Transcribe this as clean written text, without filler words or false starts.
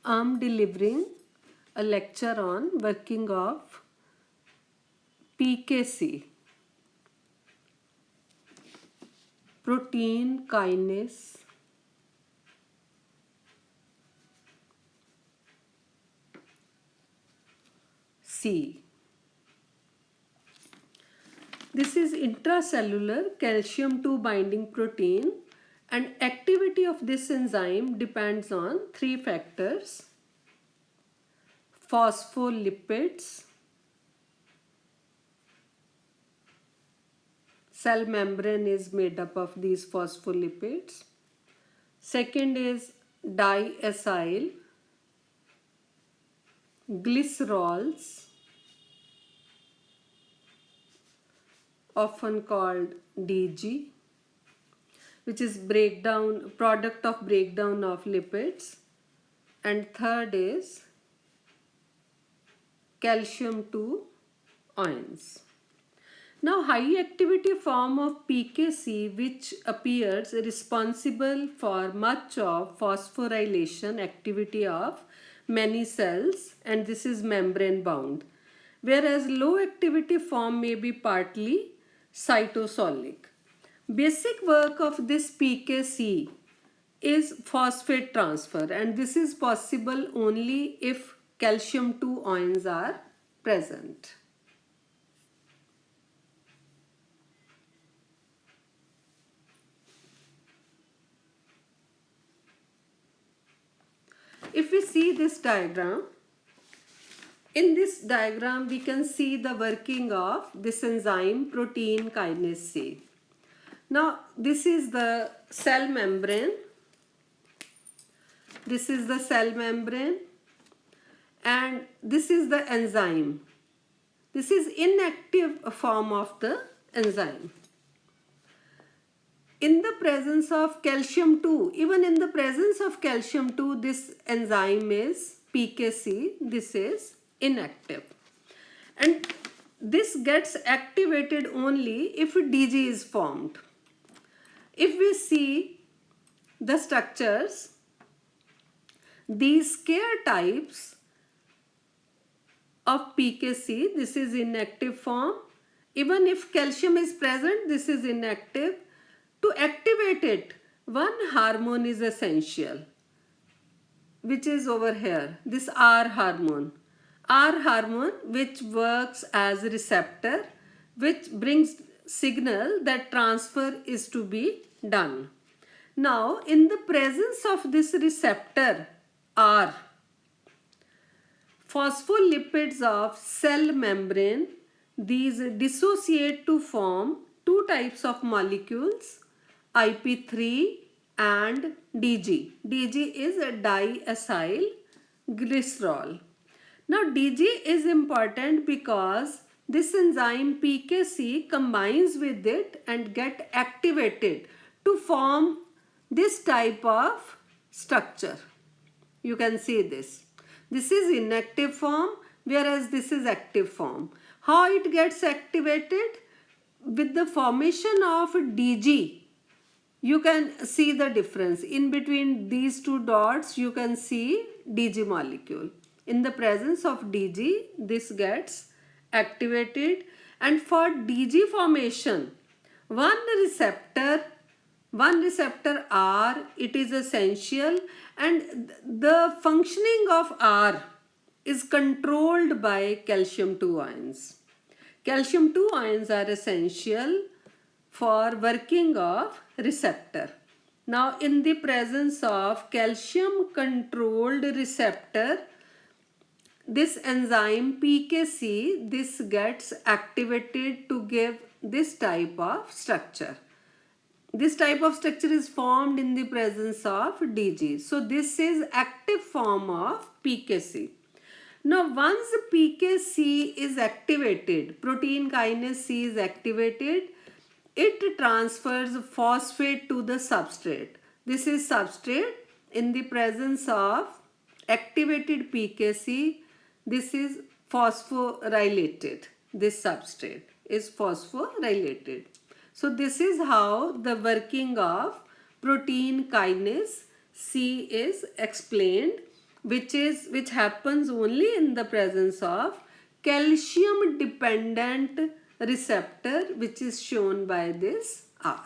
I'm delivering a lecture on working of PKC, protein kinase C. This is intracellular calcium 2 binding protein, and activity of this enzyme depends on three factors: phospholipids, cell membrane is made up of these phospholipids. Second is diacyl glycerols, often called DG, which is product of breakdown of lipids. And third is calcium 2 ions. Now, high activity form of PKC, which appears responsible for much of phosphorylation activity of many cells, and this is membrane bound, whereas low activity form may be partly cytosolic. Basic work of this PKC is phosphate transfer, and this is possible only if calcium 2 ions are present. If we see this diagram, in this diagram we can see the working of this enzyme protein kinase C. Now this is the cell membrane. This is the cell membrane, and this is the enzyme. This is inactive form of the enzyme. In the presence of calcium 2, even in the presence of calcium 2, this enzyme is PKC, this is inactive. And this gets activated only if DG is formed. If we see the structures, these scare types of PKC, this is inactive form. Even if calcium is present, this is inactive. To activate it, one hormone is essential, which is over here, this R hormone. R hormone, which works as a receptor, which brings signal that transfer is to be done. Now, in the presence of this receptor R, phospholipids of cell membrane, these dissociate to form two types of molecules, IP3 and DG. DG is a diacyl glycerol. Now DG is important because this enzyme PKC combines with it and get activated to form this type of structure. You can see this. This is inactive form, whereas this is active form. How it gets activated? With the formation of DG, you can see the difference. In between these two dots, you can see DG molecule. In the presence of DG, this gets activated, and for DG formation, one receptor R, it is essential, and the functioning of R is controlled by calcium 2 ions. Calcium 2 ions are essential for working of receptor. Now in the presence of calcium controlled receptor, this enzyme PKC, this gets activated to give this type of structure. This type of structure is formed in the presence of DG. So this is active form of PKC. Now once PKC is activated, protein kinase C is activated, it transfers phosphate to the substrate. This is substrate. In the presence of activated PKC, this is phosphorylated. This substrate is phosphorylated. So this is how the working of protein kinase C is explained. which happens only in the presence of calcium dependent receptor, which is shown by this R.